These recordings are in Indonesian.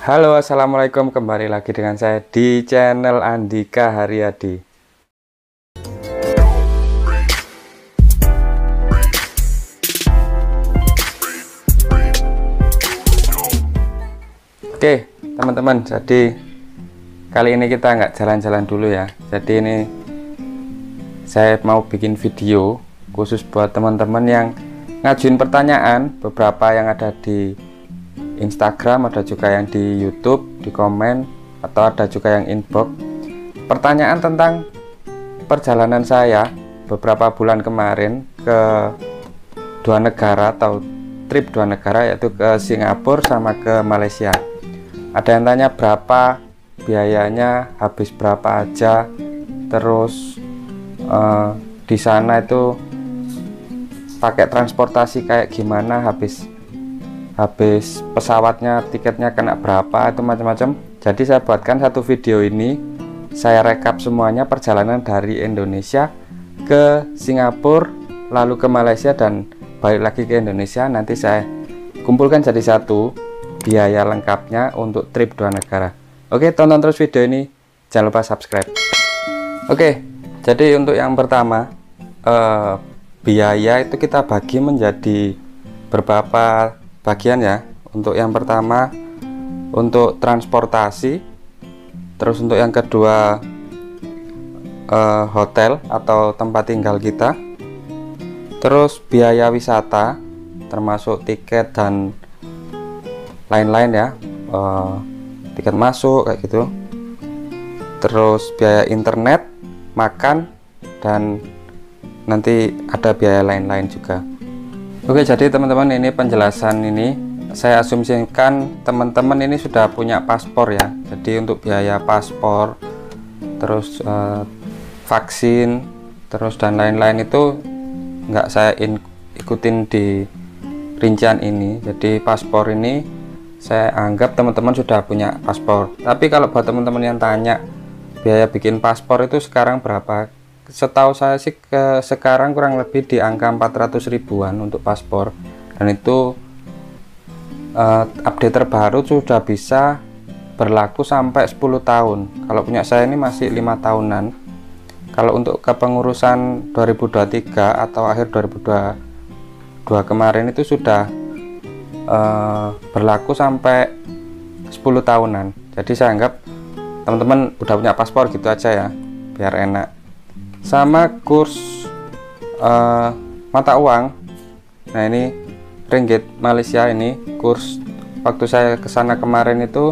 Halo, assalamualaikum. Kembali lagi dengan saya di channel Andika Haryadi. Oke, teman-teman. Jadi kali ini kita nggak jalan-jalan dulu ya. Jadi ini saya mau bikin video khusus buat teman-teman yang ngajuin pertanyaan, beberapa yang ada di Instagram, ada juga yang di YouTube, di komen, atau ada juga yang inbox. Pertanyaan tentang perjalanan saya beberapa bulan kemarin ke dua negara atau trip dua negara, yaitu ke Singapura sama ke Malaysia. Ada yang tanya berapa biayanya, habis berapa aja, terus di sana itu pakai transportasi kayak gimana, habis pesawatnya, tiketnya kena berapa, itu macam-macam. Jadi saya buatkan satu video ini, saya rekap semuanya perjalanan dari Indonesia ke Singapura, lalu ke Malaysia dan balik lagi ke Indonesia. Nanti saya kumpulkan jadi satu biaya lengkapnya untuk trip dua negara. Oke, tonton terus video ini, jangan lupa subscribe. Oke, jadi untuk yang pertama, biaya itu kita bagi menjadi beberapa bagian ya. Untuk yang pertama untuk transportasi, terus untuk yang kedua hotel atau tempat tinggal kita, terus biaya wisata termasuk tiket dan lain-lain ya, tiket masuk kayak gitu, terus biaya internet, makan, dan nanti ada biaya lain-lain juga. Oke, jadi teman-teman, ini penjelasan ini saya asumsikan teman-teman ini sudah punya paspor ya. Jadi untuk biaya paspor, terus vaksin, terus dan lain-lain itu nggak saya ikutin di rincian ini. Jadi paspor ini saya anggap teman-teman sudah punya paspor. Tapi kalau buat teman-teman yang tanya biaya bikin paspor itu sekarang berapa, setahu saya sih sekarang kurang lebih di angka 400 ribuan untuk paspor, dan itu update terbaru sudah bisa berlaku sampai 10 tahun. Kalau punya saya ini masih 5 tahunan. Kalau untuk kepengurusan 2023 atau akhir 2022 kemarin itu sudah berlaku sampai 10 tahunan. Jadi saya anggap teman-teman udah punya paspor gitu aja ya, biar enak. Sama kurs mata uang. Nah, ini ringgit Malaysia, ini kurs waktu saya kesana kemarin itu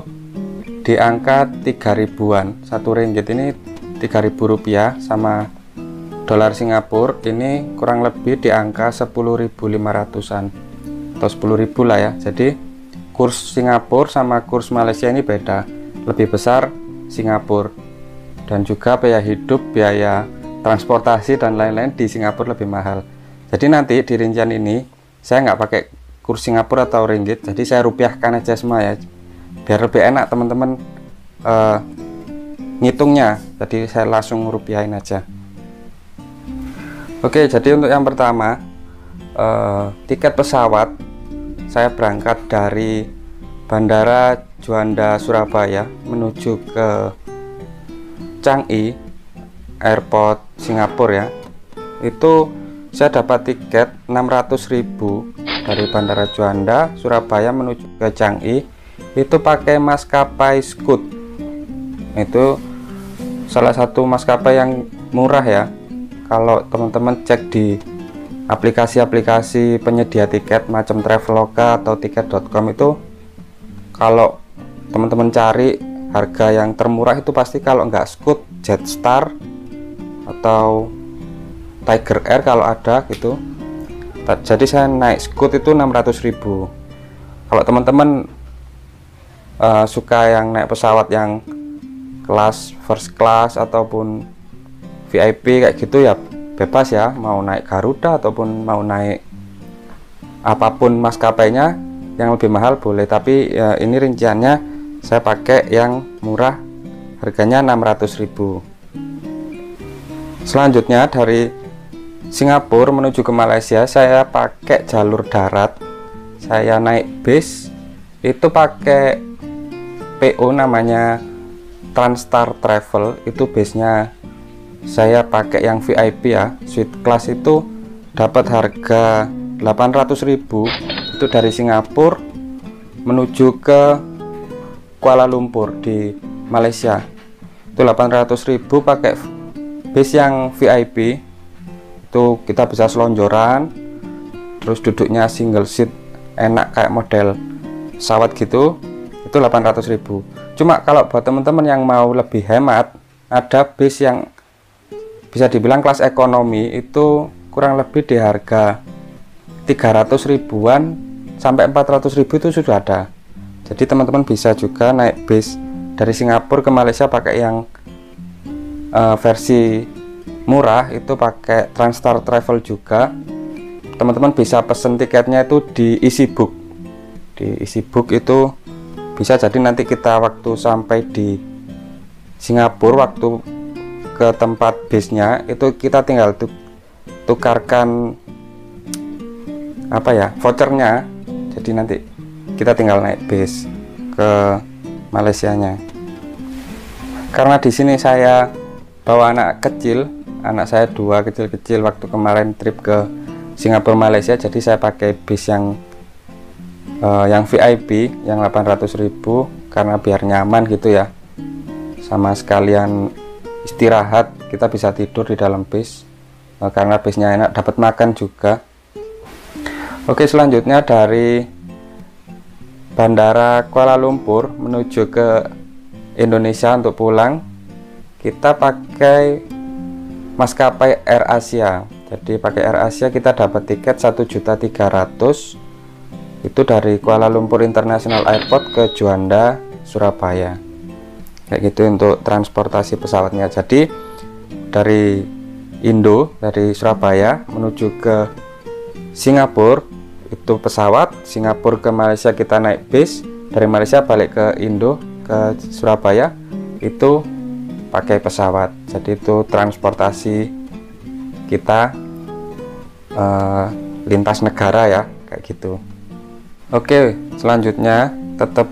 di angka 3 ribuan. Satu ringgit ini 3.000 rupiah, sama dolar Singapura ini kurang lebih di angka 10.500-an atau 10.000 lah ya. Jadi kurs Singapura sama kurs Malaysia ini beda, lebih besar Singapura, dan juga biaya hidup, biaya transportasi dan lain-lain di Singapura lebih mahal. Jadi nanti di rincian ini saya nggak pakai kurs Singapura atau ringgit, jadi saya rupiahkan aja semua ya, biar lebih enak teman-teman ngitungnya. Jadi saya langsung rupiahin aja. Oke, jadi untuk yang pertama, tiket pesawat, saya berangkat dari Bandara Juanda Surabaya menuju ke Changi Airport Singapura ya. Itu saya dapat tiket 600.000 dari Bandara Juanda Surabaya menuju ke Changi, itu pakai maskapai Scoot. Itu salah satu maskapai yang murah ya. Kalau teman-teman cek di aplikasi-aplikasi penyedia tiket macam Traveloka atau tiket.com, itu kalau teman-teman cari harga yang termurah itu pasti kalau nggak Scoot, Jetstar atau Tiger Air kalau ada gitu. Jadi saya naik Scoot itu 600.000. Kalau teman-teman suka yang naik pesawat yang kelas first class ataupun VIP kayak gitu ya, bebas ya, mau naik Garuda ataupun mau naik apapun maskapainya yang lebih mahal boleh. Tapi ya, ini rinciannya saya pakai yang murah, harganya 600.000. Selanjutnya dari Singapura menuju ke Malaysia saya pakai jalur darat. Saya naik bis itu pakai PO namanya Transstar Travel, itu base-nya saya pakai yang VIP ya, suite class. Itu dapat harga 800.000 itu dari Singapura menuju ke Kuala Lumpur di Malaysia. Itu 800.000 pakai base yang VIP. Itu kita bisa selonjoran, terus duduknya single seat, enak kayak model pesawat gitu. Itu 800.000. Cuma kalau buat teman-teman yang mau lebih hemat, ada base yang bisa dibilang kelas ekonomi, itu kurang lebih di harga 300 ribuan sampai 400 ribu itu sudah ada. Jadi teman-teman bisa juga naik base dari Singapura ke Malaysia pakai yang versi murah, itu pakai Transstar Travel juga. Teman-teman bisa pesen tiketnya itu di EasyBook. Di EasyBook itu bisa, jadi nanti kita waktu sampai di Singapura, waktu ke tempat base-nya itu kita tinggal tukarkan apa ya, vouchernya. Jadi nanti kita tinggal naik base ke Malaysianya. Karena di sini saya bawa anak kecil, anak saya 2 kecil-kecil waktu kemarin trip ke Singapura Malaysia, jadi saya pakai base yang VIP yang 800.000 karena biar nyaman gitu ya, sama sekalian istirahat, kita bisa tidur di dalam base karena base-nya enak, dapat makan juga. Oke, selanjutnya dari Bandara Kuala Lumpur menuju ke Indonesia untuk pulang, kita pakai maskapai AirAsia. Jadi pakai AirAsia kita dapat tiket 1.300.000 itu dari Kuala Lumpur International Airport ke Juanda, Surabaya. Kayak gitu untuk transportasi pesawatnya. Jadi dari dari Surabaya menuju ke Singapura itu pesawat, Singapura ke Malaysia kita naik base, dari Malaysia balik ke ke Surabaya itu pakai pesawat. Jadi itu transportasi kita lintas negara ya, kayak gitu. Oke, selanjutnya tetap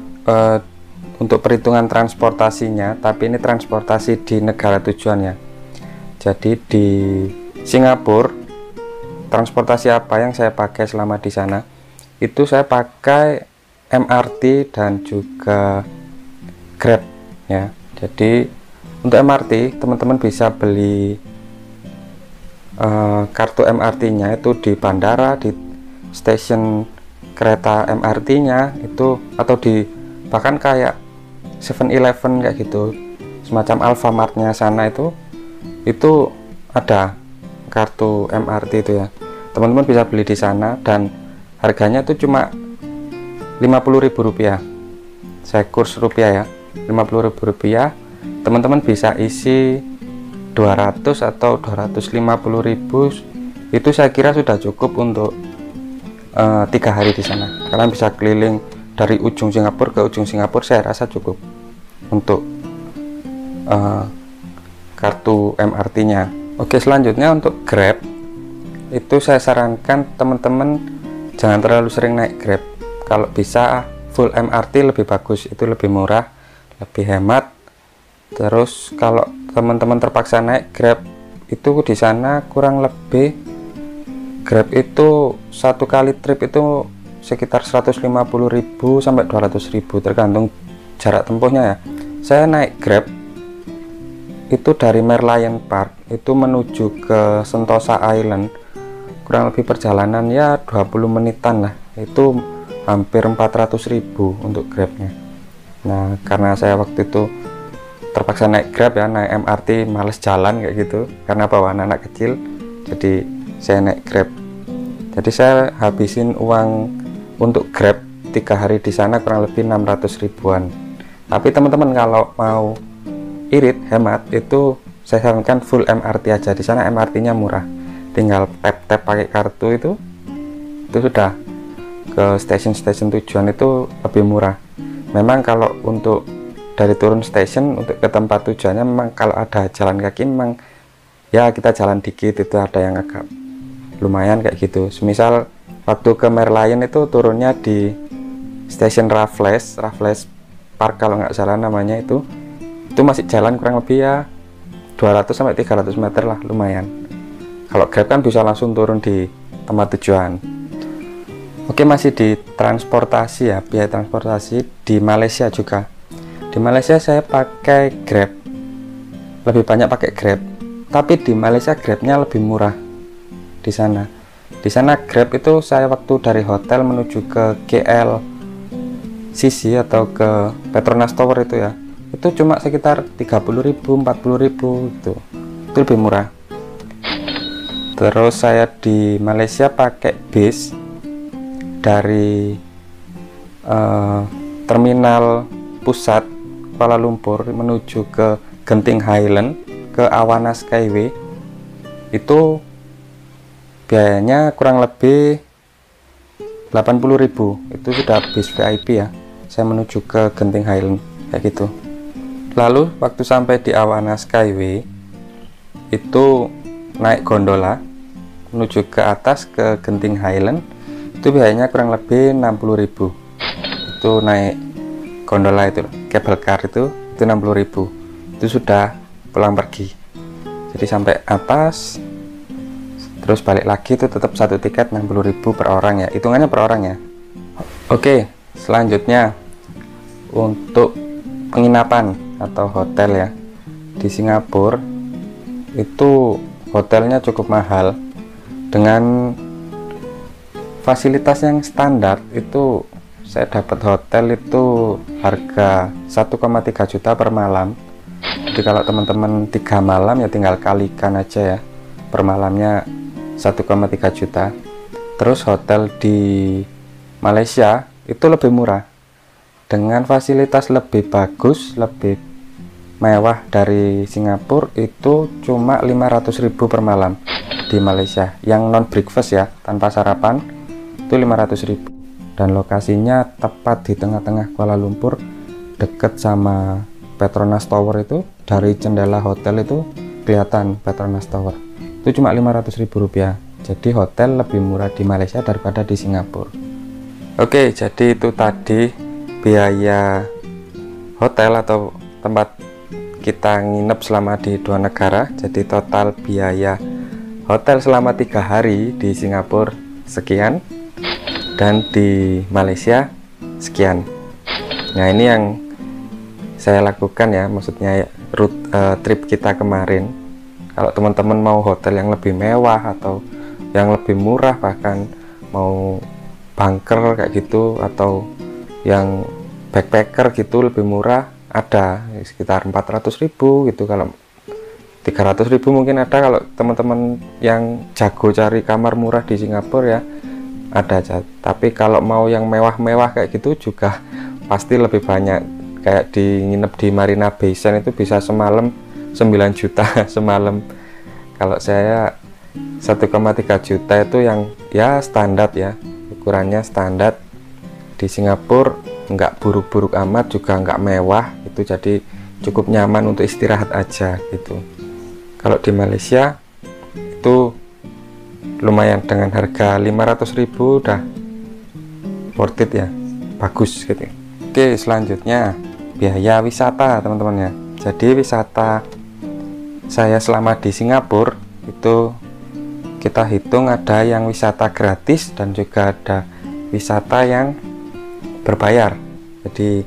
untuk perhitungan transportasinya, tapi ini transportasi di negara tujuannya. Jadi di Singapura, transportasi apa yang saya pakai selama di sana? Itu saya pakai MRT dan juga Grab ya. Jadi untuk MRT teman-teman bisa beli kartu MRT-nya itu di bandara, di stasiun kereta MRT-nya itu, atau di bahkan kayak 7-Eleven kayak gitu, semacam Alfamart-nya sana itu ada kartu MRT itu ya. Teman-teman bisa beli di sana dan harganya tuh cuma Rp50.000. Saya kurs rupiah ya, Rp50.000. Teman-teman bisa isi 200 atau 250.000. Itu saya kira sudah cukup untuk 3 hari di sana. Kalian bisa keliling dari ujung Singapura ke ujung Singapura, saya rasa cukup untuk kartu MRT-nya. Oke, selanjutnya untuk Grab, itu saya sarankan teman-teman jangan terlalu sering naik Grab. Kalau bisa full MRT lebih bagus, itu lebih murah, lebih hemat. Terus kalau teman-teman terpaksa naik Grab, itu di sana kurang lebih Grab itu satu kali trip itu sekitar 150.000 sampai 200.000 tergantung jarak tempuhnya ya. Saya naik Grab itu dari Merlion Park itu menuju ke Sentosa Island, kurang lebih perjalanan ya 20 menitan lah, itu hampir 400.000 untuk Grabnya. Nah, karena saya waktu itu terpaksa naik Grab ya, naik MRT males jalan kayak gitu karena bawa anak kecil, jadi saya naik Grab. Jadi saya habisin uang untuk Grab 3 hari di sana kurang lebih 600 ribuan. Tapi teman-teman kalau mau irit hemat, itu saya sarankan full MRT aja. Di sana MRT-nya murah, tinggal tap pakai kartu itu sudah ke stasiun-stasiun tujuan, itu lebih murah. Memang kalau untuk dari turun stasiun untuk ke tempat tujuannya, memang kalau ada jalan kaki memang ya kita jalan dikit, itu ada yang agak lumayan kayak gitu. Semisal waktu ke Merlion itu turunnya di stasiun Raffles Park kalau nggak salah namanya, itu masih jalan kurang lebih ya 200 sampai 300 meter lah, lumayan. Kalau Grab kan bisa langsung turun di tempat tujuan. Oke, masih di transportasi ya, biaya transportasi di Malaysia juga. Di Malaysia saya pakai Grab, lebih banyak pakai Grab. Tapi di Malaysia Grabnya lebih murah di sana. Di sana Grab itu saya waktu dari hotel menuju ke KLCC atau ke Petronas Tower itu ya, itu cuma sekitar 30.000, 40.000 gitu. Itu lebih murah. Terus saya di Malaysia pakai bis dari terminal pusat Kuala Lumpur menuju ke Genting Highland ke Awana Skyway. Itu biayanya kurang lebih 80.000. Itu sudah bis VIP ya, saya menuju ke Genting Highland kayak gitu. Lalu waktu sampai di Awana Skyway itu naik gondola menuju ke atas ke Genting Highland, itu biayanya kurang lebih 60.000. Itu naik gondola itu, cable car itu 60.000. Itu sudah pulang pergi. Jadi sampai atas terus balik lagi itu tetap satu tiket 60.000 per orang ya, hitungannya per orang ya. Oke, selanjutnya untuk penginapan atau hotel ya. Di Singapura itu hotelnya cukup mahal. Dengan fasilitas yang standar itu saya dapat hotel itu harga 1,3 juta per malam. Jadi kalau teman-teman 3 malam ya tinggal kalikan aja ya, per malamnya 1,3 juta. Terus hotel di Malaysia itu lebih murah dengan fasilitas lebih bagus, lebih mewah dari Singapura, itu cuma 500.000 per malam di Malaysia, yang non breakfast ya, tanpa sarapan, itu 500.000. Dan lokasinya tepat di tengah-tengah Kuala Lumpur, deket sama Petronas Tower. Itu dari jendela hotel itu kelihatan Petronas Tower. Itu cuma 500.000 rupiah. Jadi hotel lebih murah di Malaysia daripada di Singapura. Oke, jadi itu tadi biaya hotel atau tempat kita nginep selama di 2 negara. Jadi total biaya hotel selama 3 hari di Singapura sekian, dan di Malaysia sekian. Nah, ini yang saya lakukan ya, maksudnya trip kita kemarin. Kalau teman-teman mau hotel yang lebih mewah atau yang lebih murah, bahkan mau bunker kayak gitu, atau yang backpacker gitu lebih murah, ada sekitar 400.000 gitu. Kalau 300.000 mungkin ada, kalau teman-teman yang jago cari kamar murah di Singapura ya ada aja. Tapi kalau mau yang mewah-mewah kayak gitu juga pasti lebih banyak. Kayak nginep di Marina Bay Sands itu bisa semalam 9 juta semalam. Kalau saya 1,3 juta itu yang ya standar ya, ukurannya standar. Di Singapura nggak buruk-buruk amat, juga nggak mewah itu, jadi cukup nyaman untuk istirahat aja gitu. Kalau di Malaysia itu lumayan, dengan harga 500.000 udah worth it ya, bagus gitu. Oke, selanjutnya biaya wisata teman-teman ya. Jadi wisata saya selama di Singapura itu kita hitung ada yang wisata gratis dan juga ada wisata yang berbayar. Jadi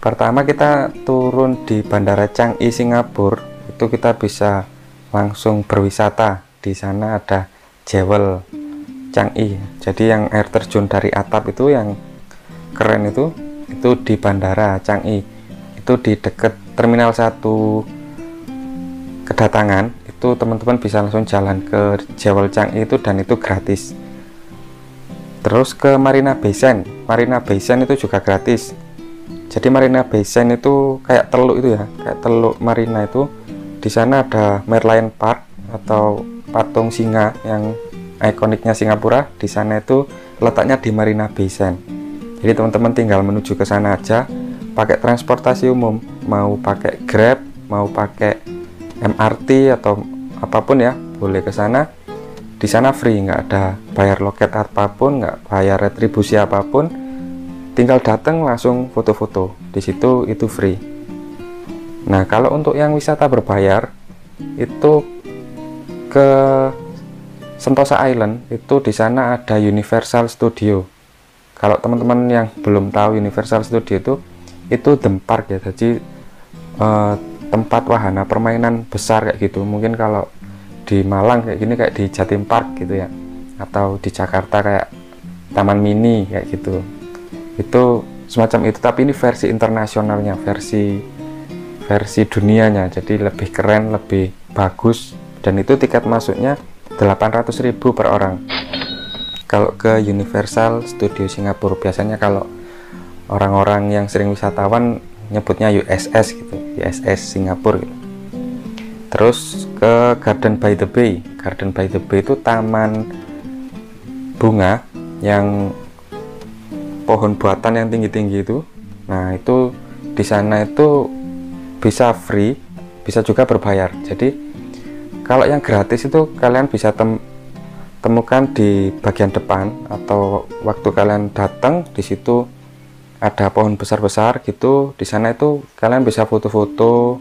pertama kita turun di Bandara Changi Singapura, itu kita bisa langsung berwisata. Di sana ada Jewel Changi, jadi yang air terjun dari atap itu yang keren itu di Bandara Changi, itu di dekat Terminal 1 kedatangan. Itu teman-teman bisa langsung jalan ke Jewel Changi itu, dan itu gratis. Terus ke Marina Bay Sands, Marina Bay Sands itu juga gratis. Jadi Marina Bay Sands itu kayak teluk itu ya, kayak teluk marina itu. Di sana ada Merlion Park atau patung singa yang ikoniknya Singapura. Di sana itu letaknya di Marina Bay Sands. Jadi teman-teman tinggal menuju ke sana aja pakai transportasi umum, mau pakai Grab, mau pakai MRT atau apapun ya, boleh ke sana. Di sana free, nggak ada bayar loket apapun, nggak bayar retribusi apapun. tinggal datang langsung foto-foto di situ, itu free. Nah, kalau untuk yang wisata berbayar itu ke Sentosa Island, itu di sana ada Universal Studio. Kalau teman-teman yang belum tahu Universal Studio itu theme park ya, jadi tempat wahana permainan besar kayak gitu. Mungkin kalau di Malang kayak gini kayak di Jatim Park gitu ya, atau di Jakarta kayak Taman Mini kayak gitu. Itu semacam itu, tapi ini versi internasionalnya, versi dunianya, jadi lebih keren, lebih bagus, dan itu tiket masuknya 800.000 per orang. Kalau ke Universal Studio Singapura, biasanya kalau orang-orang yang sering wisatawan nyebutnya USS gitu, USS Singapura gitu. Terus ke Garden by the Bay. Garden by the Bay itu taman bunga yang pohon buatan yang tinggi-tinggi itu. Nah, itu di sana itu bisa free, bisa juga berbayar. Jadi kalau yang gratis itu kalian bisa temukan di bagian depan, atau waktu kalian datang di situ ada pohon besar-besar gitu. Di sana itu kalian bisa foto-foto,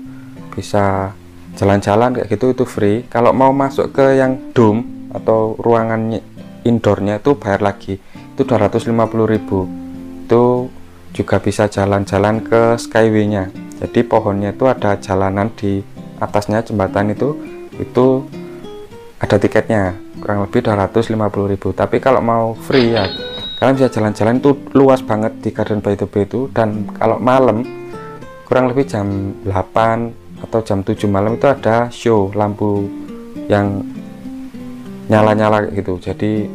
bisa jalan-jalan kayak gitu, itu free. Kalau mau masuk ke yang dome atau ruangan indoornya itu bayar lagi, itu 250.000. Itu juga bisa jalan-jalan ke Skyway-nya. Jadi pohonnya itu ada jalanan di atasnya, jembatan itu ada tiketnya, kurang lebih 250.000. Tapi kalau mau free ya kalian bisa jalan-jalan, itu luas banget di Garden by the Bay itu. Dan kalau malam kurang lebih jam 8 atau jam 7 malam itu ada show lampu yang nyala-nyala gitu. Jadi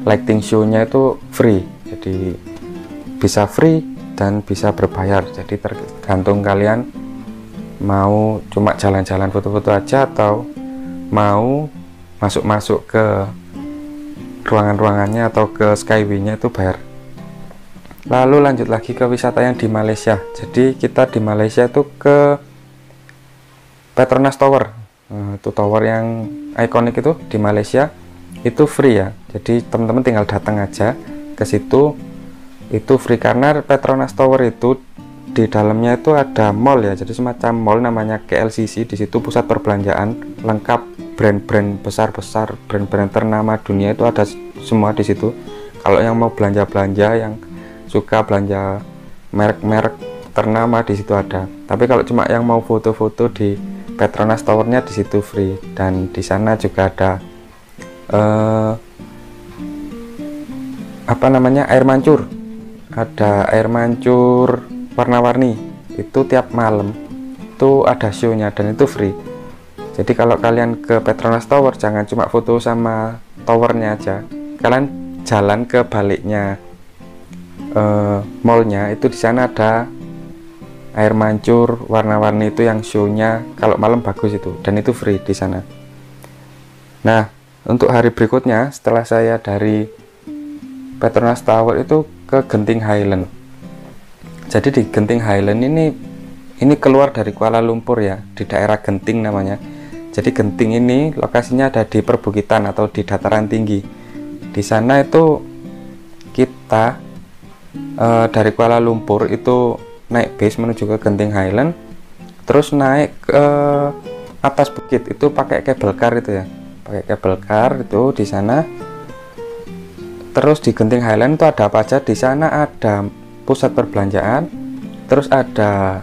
lighting show-nya itu free, jadi bisa free dan bisa berbayar. Jadi tergantung kalian mau cuma jalan-jalan foto-foto aja atau mau masuk-masuk ke ruangan-ruangannya atau ke Skyway-nya, itu bayar. Lalu lanjut lagi ke wisata yang di Malaysia. Jadi kita di Malaysia itu ke Petronas Tower. Itu tower yang ikonik itu di Malaysia, itu free ya. Jadi teman-teman tinggal datang aja ke situ, itu free. Karena Petronas Tower itu di dalamnya itu ada mall ya, jadi semacam mall namanya KLCC. Di situ pusat perbelanjaan lengkap, brand-brand besar-besar, brand-brand ternama dunia itu ada semua di situ. Kalau yang mau belanja-belanja, yang suka belanja merek-merek ternama, di situ ada. Tapi kalau cuma yang mau foto-foto di Petronas Towernya, di situ free. Dan di sana juga ada air mancur. Ada air mancur warna-warni, itu tiap malam itu ada show-nya dan itu free. Jadi kalau kalian ke Petronas Tower, jangan cuma foto sama towernya aja, kalian jalan ke baliknya mallnya, itu di sana ada air mancur warna-warni itu yang show-nya kalau malam bagus itu, dan itu free di sana. Nah, untuk hari berikutnya setelah saya dari Petronas Tower itu ke Genting Highland. Jadi di Genting Highland ini keluar dari Kuala Lumpur ya, di daerah Genting namanya. Jadi Genting ini lokasinya ada di perbukitan atau di dataran tinggi. Di sana itu kita dari Kuala Lumpur itu naik bis menuju ke Genting Highland, terus naik ke atas bukit itu pakai cable car itu ya, pakai cable car itu di sana. Terus di Genting Highland itu ada apa aja? Di sana ada pusat perbelanjaan, terus ada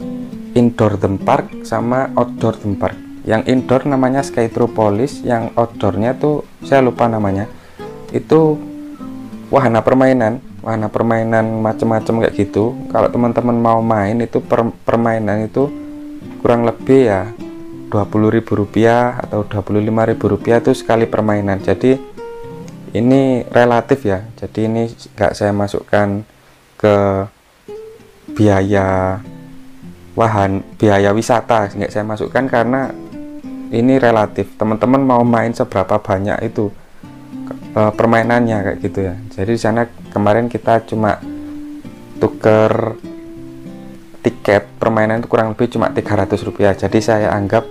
indoor theme park sama outdoor theme park. Yang indoor namanya Skytropolis, yang outdoornya tuh saya lupa namanya. Itu wahana permainan macam-macam kayak gitu. Kalau teman-teman mau main itu permainan itu kurang lebih ya Rp20.000 atau Rp25.000 itu sekali permainan. Jadi ini relatif ya, jadi ini nggak saya masukkan ke biaya wisata, nggak saya masukkan karena ini relatif. Teman-teman mau main seberapa banyak itu permainannya kayak gitu ya. Jadi di sana kemarin kita cuma tuker tiket permainan itu kurang lebih cuma Rp300. Jadi saya anggap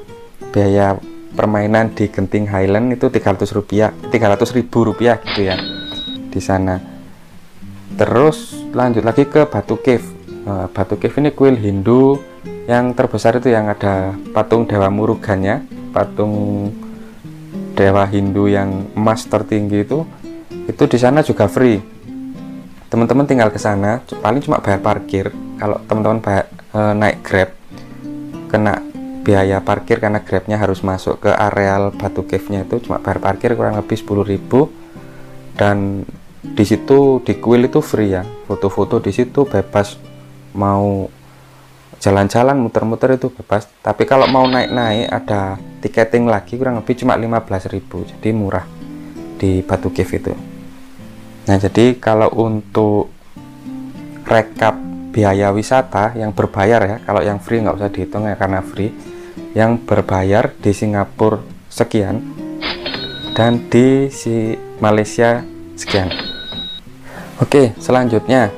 biaya permainan di Genting Highland itu Rp300.000 gitu ya di sana. Terus lanjut lagi ke Batu Cave. Batu Cave ini kuil Hindu yang terbesar itu, yang ada patung Dewa Murugannya, patung dewa Hindu yang emas tertinggi itu di sana juga free. Teman-teman tinggal ke sana, paling cuma bayar parkir. Kalau teman-teman naik Grab, kena biaya parkir karena Grabnya harus masuk ke areal Batu Cave-nya, itu cuma bayar parkir kurang lebih 10.000. Dan di situ di kuil itu free ya, foto-foto di situ bebas, mau jalan-jalan muter-muter itu bebas. Tapi kalau mau naik-naik ada tiketing lagi, kurang lebih cuma 15.000, jadi murah di Batu Cave itu. Nah, jadi kalau untuk rekap biaya wisata yang berbayar ya, kalau yang free nggak usah dihitung ya karena free. Yang berbayar di Singapura sekian, dan di Malaysia sekian. Oke, selanjutnya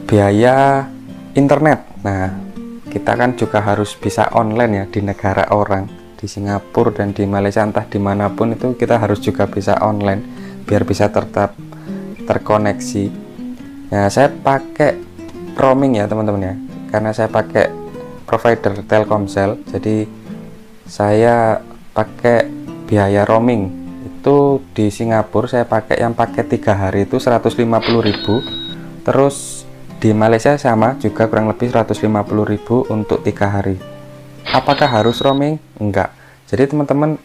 biaya internet. Nah, kita kan juga harus bisa online ya di negara orang, di Singapura dan di Malaysia, entah dimanapun itu kita harus juga bisa online biar bisa tetap terkoneksi. Nah, saya pakai roaming ya teman-teman ya, karena saya pakai provider Telkomsel, jadi saya pakai biaya roaming itu di Singapura. Saya pakai yang pakai 3 hari itu 150.000, terus di Malaysia sama juga kurang lebih 150.000 untuk 3 hari. Apakah harus roaming? Enggak. Jadi teman-teman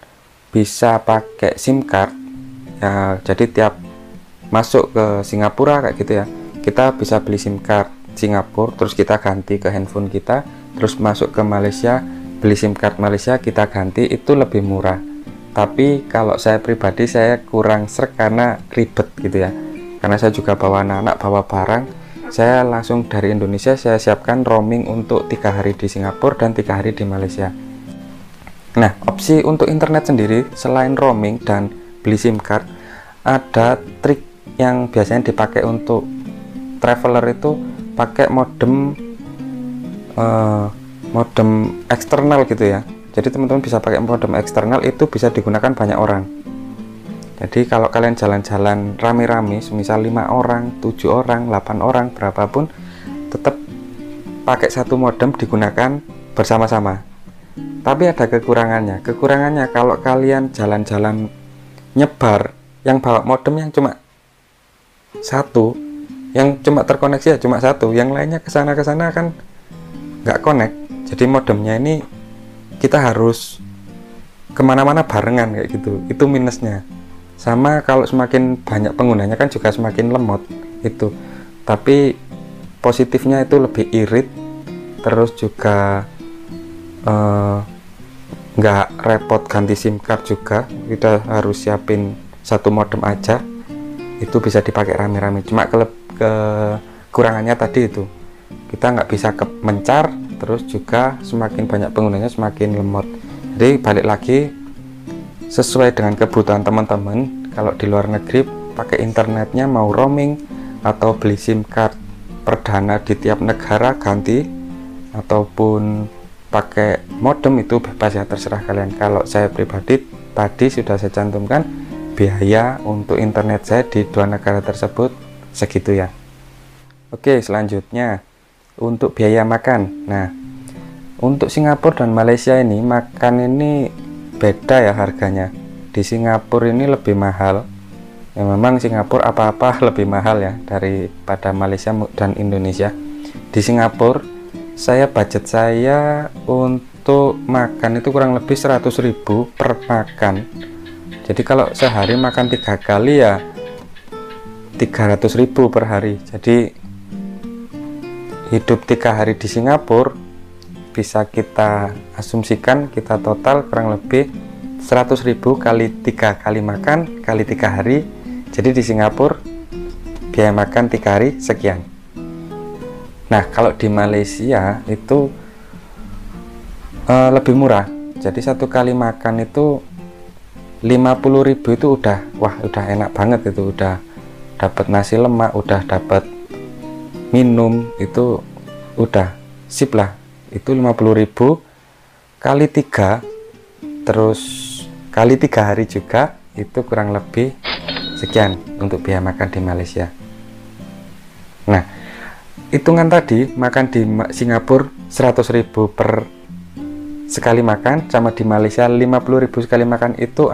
bisa pakai SIM card ya, jadi tiap masuk ke Singapura kayak gitu ya, kita bisa beli SIM card Singapura, terus kita ganti ke handphone kita, terus masuk ke Malaysia beli SIM card Malaysia, kita ganti, itu lebih murah. Tapi kalau saya pribadi saya kurang srek karena ribet gitu ya, karena saya juga bawa anak-anak, bawa barang. Saya langsung dari Indonesia saya siapkan roaming untuk 3 hari di Singapura dan 3 hari di Malaysia. Nah, opsi untuk internet sendiri selain roaming dan beli SIM card, ada trik yang biasanya dipakai untuk traveler itu pakai modem eksternal gitu ya. Jadi teman-teman bisa pakai modem eksternal, itu bisa digunakan banyak orang. Jadi kalau kalian jalan-jalan rame-rame, semisal 5 orang, 7 orang, 8 orang, berapapun, tetap pakai satu modem digunakan bersama-sama. Tapi ada kekurangannya. Kekurangannya kalau kalian jalan-jalan nyebar, yang bawa modem yang cuma satu, yang cuma terkoneksi ya cuma satu, yang lainnya kesana kan nggak connect. Jadi modemnya ini kita harus kemana-mana barengan kayak gitu, itu minusnya. Sama kalau semakin banyak penggunanya kan juga semakin lemot itu. Tapi positifnya itu lebih irit, terus juga nggak repot ganti SIM card juga, kita harus siapin satu modem aja, itu bisa dipakai rame-rame. Cuma kekurangannya tadi itu, kita nggak bisa mencar, terus juga semakin banyak penggunanya semakin lemot. Jadi balik lagi sesuai dengan kebutuhan teman-teman. Kalau di luar negeri pakai internetnya mau roaming atau beli SIM card perdana di tiap negara ganti, ataupun pakai modem, itu bebas ya, terserah kalian. Kalau saya pribadi tadi sudah saya cantumkan biaya untuk internet saya di 2 negara tersebut segitu ya. Oke, selanjutnya untuk biaya makan. Nah, untuk Singapura dan Malaysia ini makan ini beda ya harganya. Di Singapura ini lebih mahal ya, memang Singapura apa-apa lebih mahal ya daripada Malaysia dan Indonesia. Di Singapura budget saya untuk makan itu kurang lebih 100.000 per makan. Jadi kalau sehari makan 3 kali ya 300.000 per hari. Jadi hidup 3 hari di Singapura bisa kita asumsikan, kita total kurang lebih 100.000 kali 3 kali makan kali 3 hari. Jadi di Singapura biaya makan 3 hari sekian. Nah, kalau di Malaysia itu lebih murah. Jadi 1 kali makan itu 50.000 itu udah enak banget, itu udah dapat nasi lemak, udah dapat minum, itu udah sip lah. Itu 50.000 kali 3, terus kali 3 hari juga, itu kurang lebih sekian untuk biaya makan di Malaysia. Nah, hitungan tadi makan di Singapura 100.000 per sekali makan, sama di Malaysia 50.000 sekali makan, itu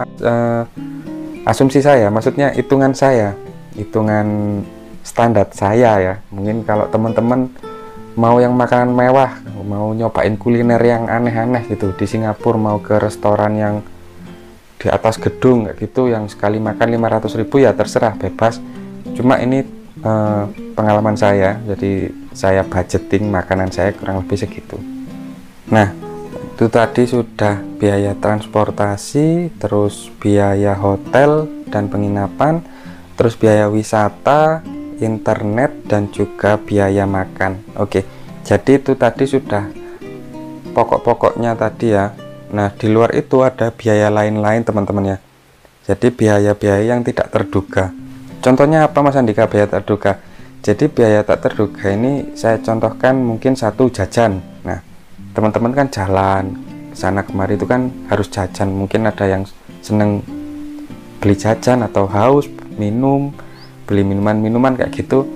asumsi saya, maksudnya hitungan saya, hitungan standar saya ya. Mungkin kalau teman-teman mau yang makanan mewah, mau nyobain kuliner yang aneh-aneh gitu di Singapura, mau ke restoran yang di atas gedung kayak gitu, yang sekali makan 500.000, ya terserah, bebas. Cuma ini pengalaman saya, jadi saya budgeting makanan saya kurang lebih segitu. Nah, itu tadi sudah biaya transportasi, terus biaya hotel dan penginapan, terus biaya wisata, internet, dan juga biaya makan. Oke, jadi itu tadi sudah pokok-pokoknya tadi ya. Nah, di luar itu ada biaya lain-lain teman-teman ya. Jadi biaya-biaya yang tidak terduga. Contohnya apa Mas Andika biaya terduga? Jadi biaya tak terduga ini saya contohkan, mungkin satu, jajan. Nah, teman-teman kan jalan sana kemari itu kan harus jajan. Mungkin ada yang seneng beli jajan atau haus minum, beli minuman-minuman kayak gitu.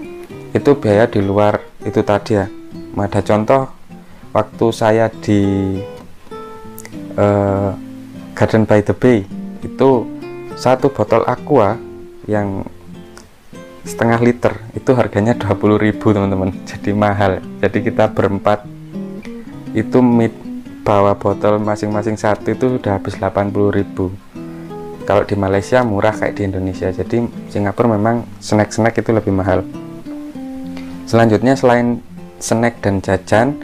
Itu biaya di luar itu tadi ya. Ada contoh waktu saya di Garden by the Bay, itu satu botol aqua yang setengah liter itu harganya 20.000 teman-teman, jadi mahal. Jadi kita berempat itu bawa botol masing-masing satu itu sudah habis 80.000. Kalau di Malaysia murah kayak di Indonesia. Jadi Singapura memang snack-snack itu lebih mahal. Selanjutnya selain snack dan jajan,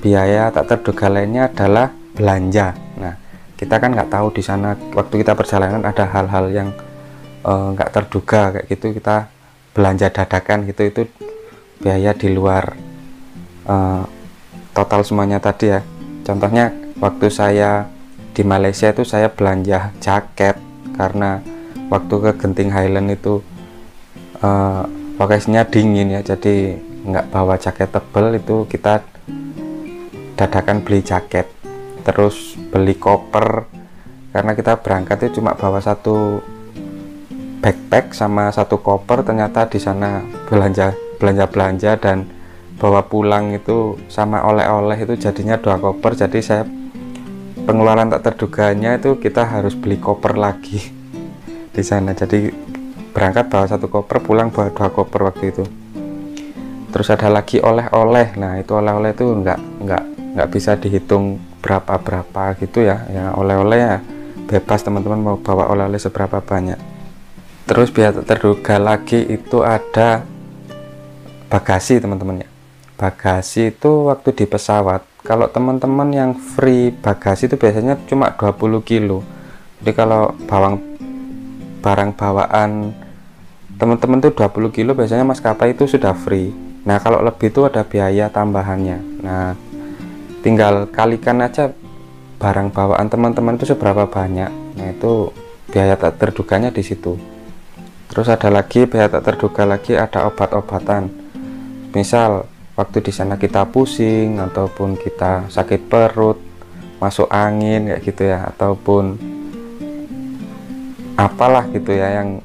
biaya tak terduga lainnya adalah belanja. Nah, kita kan nggak tahu di sana waktu kita perjalanan ada hal-hal yang nggak terduga kayak gitu, kita belanja dadakan gitu, itu biaya di luar total semuanya tadi ya. Contohnya waktu saya di Malaysia itu saya belanja jaket karena waktu ke Genting Highland itu lokasinya dingin ya, jadi nggak bawa jaket tebal, itu kita dadakan beli jaket. Terus beli koper karena kita berangkat itu cuma bawa satu backpack sama satu koper, ternyata di sana belanja dan bawa pulang itu sama oleh-oleh itu jadinya 2 koper. Jadi saya pengeluaran tak terduganya itu kita harus beli koper lagi di sana. Jadi berangkat bawa 1 koper, pulang bawa 2 koper waktu itu. Terus ada lagi oleh-oleh. Nah, itu oleh-oleh itu nggak bisa dihitung berapa gitu ya. Ya oleh-oleh ya bebas teman-teman mau bawa oleh-oleh seberapa banyak. Terus biaya tak terduga lagi itu ada bagasi teman-teman ya. Bagasi itu waktu di pesawat, kalau teman-teman yang free bagasi itu biasanya cuma 20 kilo. Jadi kalau barang bawaan teman-teman itu 20 kilo biasanya maskapai itu sudah free. Nah, kalau lebih itu ada biaya tambahannya. Nah, tinggal kalikan aja barang bawaan teman-teman itu seberapa banyak. Nah, itu biaya tak terduganya di situ. Terus ada lagi biaya tak terduga lagi, ada obat-obatan. Misal waktu di sana kita pusing ataupun kita sakit perut, masuk angin kayak gitu ya, ataupun apalah gitu ya yang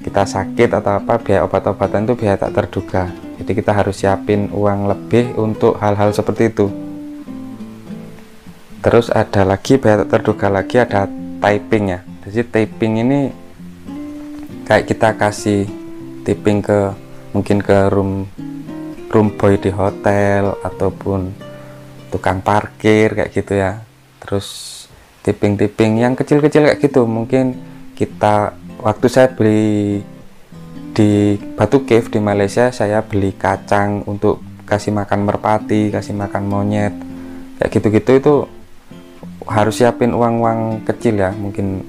kita sakit atau apa, biaya obat-obatan itu biaya tak terduga. Jadi kita harus siapin uang lebih untuk hal-hal seperti itu. Terus ada lagi biaya tak terduga lagi, ada tipping ya. Jadi tipping ini kayak kita kasih tipping ke mungkin ke room boy di hotel ataupun tukang parkir kayak gitu ya. Terus tipping yang kecil-kecil kayak gitu. Mungkin kita waktu saya beli di Batu Cave di Malaysia, saya beli kacang untuk kasih makan merpati, kasih makan monyet kayak gitu-gitu, itu harus siapin uang-uang kecil ya, mungkin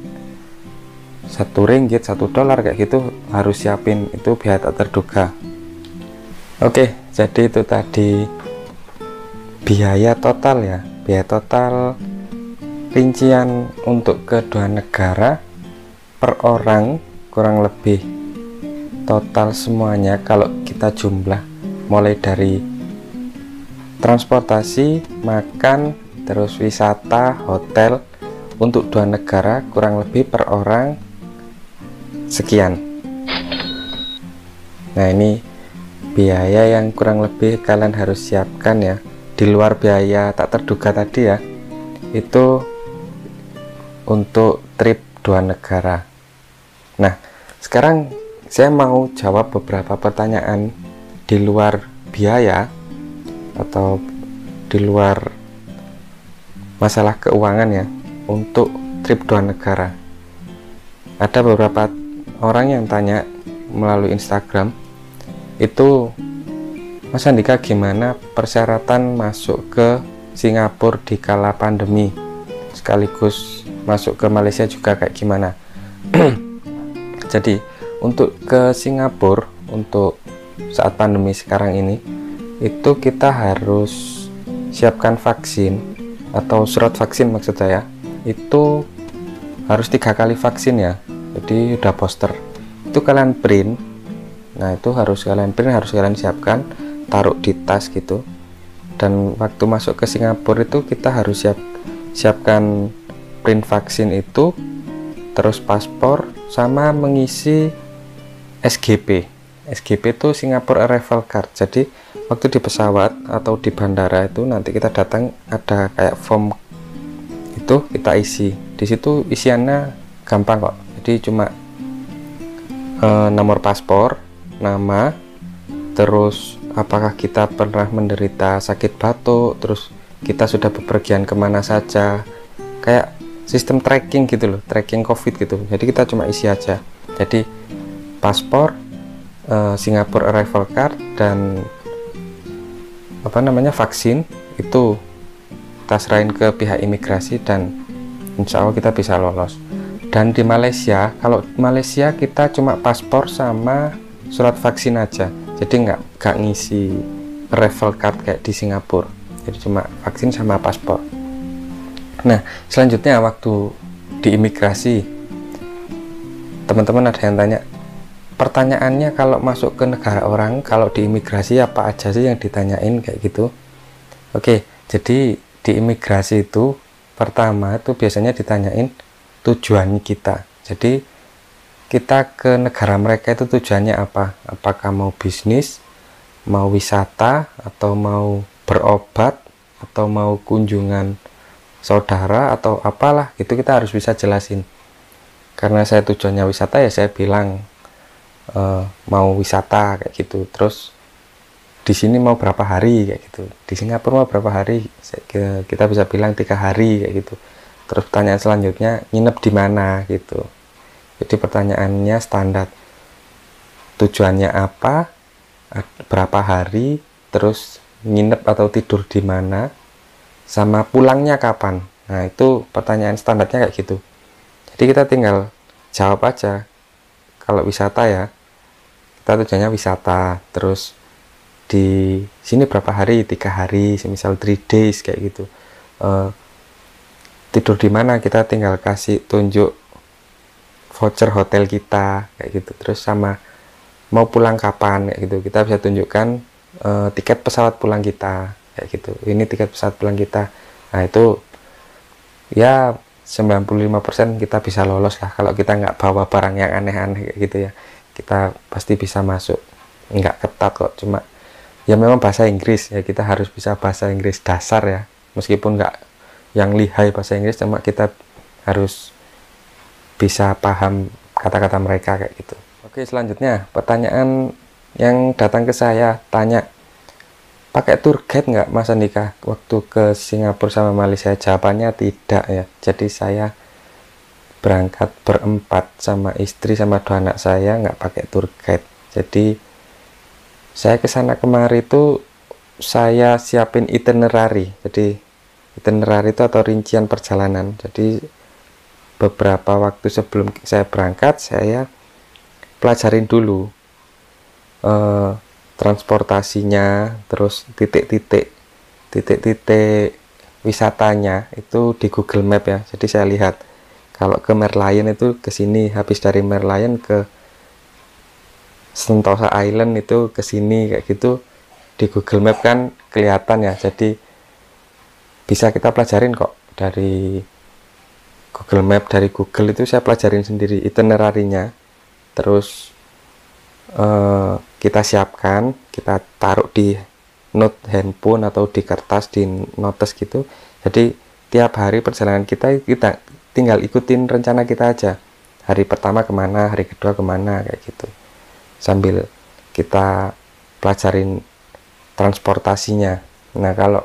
RM1, $1 kayak gitu harus siapin, itu biaya tak terduga. Oke, jadi itu tadi biaya total ya, biaya total rincian untuk kedua negara per orang kurang lebih total semuanya kalau kita jumlah mulai dari transportasi, makan, terus wisata, hotel untuk 2 negara kurang lebih per orang sekian. Nah, ini biaya yang kurang lebih kalian harus siapkan ya, di luar biaya tak terduga tadi ya, itu untuk trip 2 negara. Nah, sekarang saya mau jawab beberapa pertanyaan di luar biaya atau di luar masalah keuangan ya, untuk trip 2 negara. Ada beberapa orang yang tanya melalui Instagram, itu Mas Andika gimana persyaratan masuk ke Singapura di kala pandemi, sekaligus masuk ke Malaysia juga kayak gimana. Jadi untuk ke Singapura untuk saat pandemi sekarang ini, itu kita harus siapkan vaksin atau surat vaksin maksud saya, itu harus 3 kali vaksin ya, jadi udah booster, itu kalian print. Nah itu harus kalian print, harus kalian siapkan, taruh di tas gitu. Dan waktu masuk ke Singapura itu kita harus siapkan print vaksin itu, terus paspor, sama mengisi SGP. SGP itu Singapore Arrival Card. Jadi waktu di pesawat atau di bandara itu nanti kita datang, ada kayak form itu kita isi. Di situ isiannya gampang kok. Jadi cuma nomor paspor, nama, terus apakah kita pernah menderita sakit batuk, terus kita sudah bepergian kemana saja, kayak sistem tracking gitu loh, tracking COVID gitu. Jadi kita cuma isi aja. Jadi paspor, Singapore Arrival Card, dan vaksin itu kita serahin ke pihak imigrasi dan insya Allah kita bisa lolos. Dan di Malaysia, kalau Malaysia kita cuma paspor sama surat vaksin aja, jadi nggak ngisi arrival card kayak di Singapura, jadi cuma vaksin sama paspor. Nah selanjutnya waktu di imigrasi, teman-teman ada yang tanya, pertanyaannya kalau masuk ke negara orang, kalau di imigrasi apa aja sih yang ditanyain kayak gitu. Oke, jadi di imigrasi itu pertama itu biasanya ditanyain tujuan kita. Jadi kita ke negara mereka itu tujuannya apa, apakah mau bisnis, mau wisata, atau mau berobat, atau mau kunjungan saudara, atau apalah, itu kita harus bisa jelasin. Karena saya tujuannya wisata ya saya bilang mau wisata kayak gitu. Terus di sini mau berapa hari kayak gitu, di Singapura mau berapa hari, kita bisa bilang 3 hari kayak gitu. Terus pertanyaan selanjutnya, nginep di mana gitu. Jadi pertanyaannya standar, tujuannya apa, berapa hari, terus nginep atau tidur di mana, sama pulangnya kapan. Nah itu pertanyaan standarnya kayak gitu. Jadi kita tinggal jawab aja. Kalau wisata ya, kita tujuannya wisata, terus di sini berapa hari, 3 hari, misal 3 days kayak gitu. Tidur di mana, kita tinggal kasih tunjuk voucher hotel kita kayak gitu. Terus sama mau pulang kapan kayak gitu, kita bisa tunjukkan tiket pesawat pulang kita kayak gitu, ini tiket pesawat pulang kita. Nah itu ya 95% kita bisa lolos lah. Kalau kita nggak bawa barang yang aneh-aneh kayak gitu ya, kita pasti bisa masuk. Nggak ketat kok, cuma ya memang bahasa Inggris ya, kita harus bisa bahasa Inggris dasar ya, meskipun nggak yang lihai bahasa Inggris, cuma kita harus bisa paham kata-kata mereka kayak gitu. Oke, selanjutnya pertanyaan yang datang ke saya, tanya pakai tour guide nggak Mas Andika waktu ke Singapura sama Malaysia? Jawabannya tidak ya. Jadi saya berangkat berempat sama istri sama 2 anak saya, nggak pakai tour guide. Jadi saya kesana kemari itu saya siapin itinerary. Jadi itinerary itu atau rincian perjalanan. Jadi beberapa waktu sebelum saya berangkat, saya pelajarin dulu transportasinya, terus titik-titik wisatanya itu di Google Map ya. Jadi saya lihat kalau ke Merlion itu ke sini, habis dari Merlion ke Sentosa Island itu ke sini kayak gitu. Di Google Map kan kelihatan ya. Jadi bisa kita pelajarin kok dari Google Map, dari Google itu saya pelajarin sendiri itinerary-nya. Terus kita siapkan, kita taruh di note handphone atau di kertas, di notes gitu. Jadi tiap hari perjalanan kita tinggal ikutin rencana kita aja, hari pertama kemana, hari kedua kemana, kayak gitu, sambil kita pelajarin transportasinya. Nah, kalau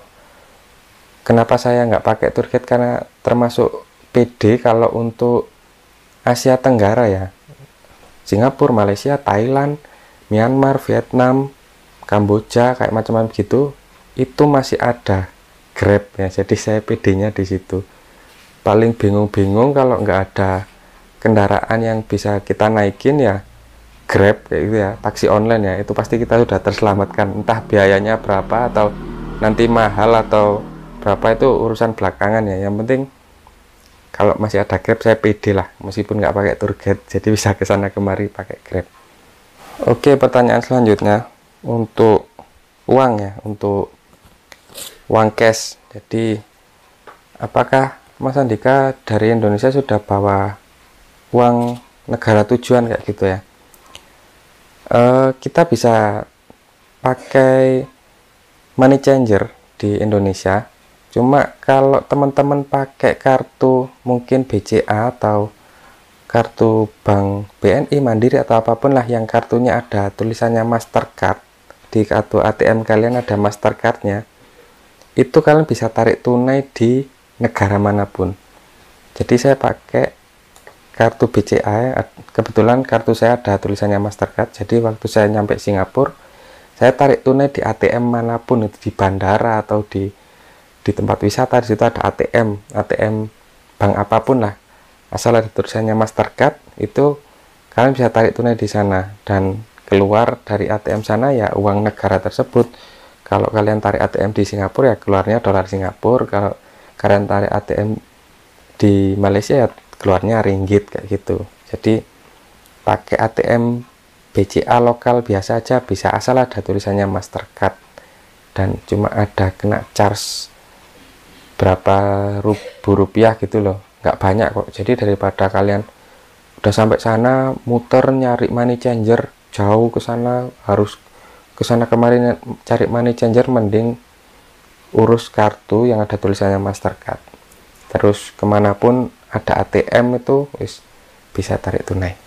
kenapa saya nggak pakai tour guide, karena termasuk PD kalau untuk Asia Tenggara ya, Singapura, Malaysia, Thailand, Myanmar, Vietnam, Kamboja, kayak macam-macam gitu, itu masih ada Grab ya. Jadi saya PD-nya di situ. Paling bingung-bingung kalau nggak ada kendaraan yang bisa kita naikin ya Grab kayak gitu ya, taksi online ya, itu pasti kita sudah terselamatkan. Entah biayanya berapa atau nanti mahal atau berapa, itu urusan belakangan ya. Yang penting kalau masih ada Grab, saya pede lah, meskipun nggak pakai tour guide, jadi bisa ke sana kemari pakai Grab. Oke, pertanyaan selanjutnya untuk uang ya, untuk uang cash. Jadi apakah Mas Andika dari Indonesia sudah bawa uang negara tujuan kayak gitu ya? Kita bisa pakai money changer di Indonesia. Cuma kalau teman-teman pakai kartu mungkin BCA atau kartu bank BNI, Mandiri atau apapun lah yang kartunya ada tulisannya Mastercard, di kartu ATM kalian ada Mastercardnya, itu kalian bisa tarik tunai di negara manapun. Jadi saya pakai kartu BCA, kebetulan kartu saya ada tulisannya Mastercard, jadi waktu saya nyampe Singapura, saya tarik tunai di ATM manapun, itu di bandara atau di tempat wisata, di situ ada ATM bank apapun lah, asal ada tulisannya Mastercard, itu kalian bisa tarik tunai di sana, dan keluar dari ATM sana ya uang negara tersebut. Kalau kalian tarik ATM di Singapura ya keluarnya dolar Singapura, kalau kalian tarik ATM di Malaysia ya keluarnya ringgit kayak gitu. Jadi pakai ATM BCA lokal biasa aja bisa, asal ada tulisannya Mastercard, dan cuma ada kena charge berapa rupiah gitu loh, nggak banyak kok. Jadi daripada kalian udah sampai sana muter nyari money changer jauh ke sana, harus ke sana kemarin cari money changer, mending urus kartu yang ada tulisannya Mastercard. Terus kemanapun ada ATM itu bisa tarik tunai.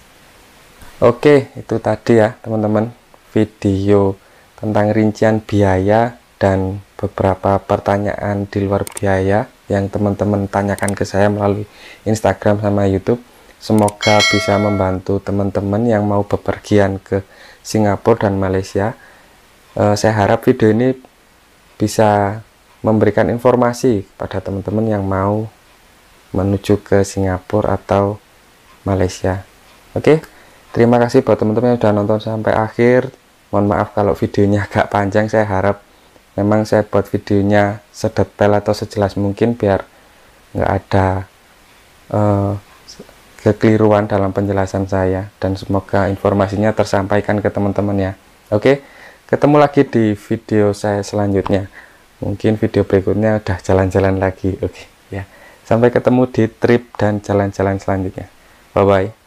Oke, itu tadi ya teman-teman, video tentang rincian biaya dan beberapa pertanyaan di luar biaya yang teman-teman tanyakan ke saya melalui Instagram sama YouTube. Semoga bisa membantu teman-teman yang mau bepergian ke Singapura dan Malaysia. Saya harap video ini bisa memberikan informasi pada teman-teman yang mau menuju ke Singapura atau Malaysia. Oke, terima kasih buat teman-teman yang sudah nonton sampai akhir. Mohon maaf kalau videonya agak panjang, saya harap memang saya buat videonya sedetail atau sejelas mungkin biar nggak ada kekeliruan dalam penjelasan saya, dan semoga informasinya tersampaikan ke teman-teman ya. Oke, ketemu lagi di video saya selanjutnya. Mungkin video berikutnya udah jalan-jalan lagi. Oke ya, sampai ketemu di trip dan jalan-jalan selanjutnya. Bye bye.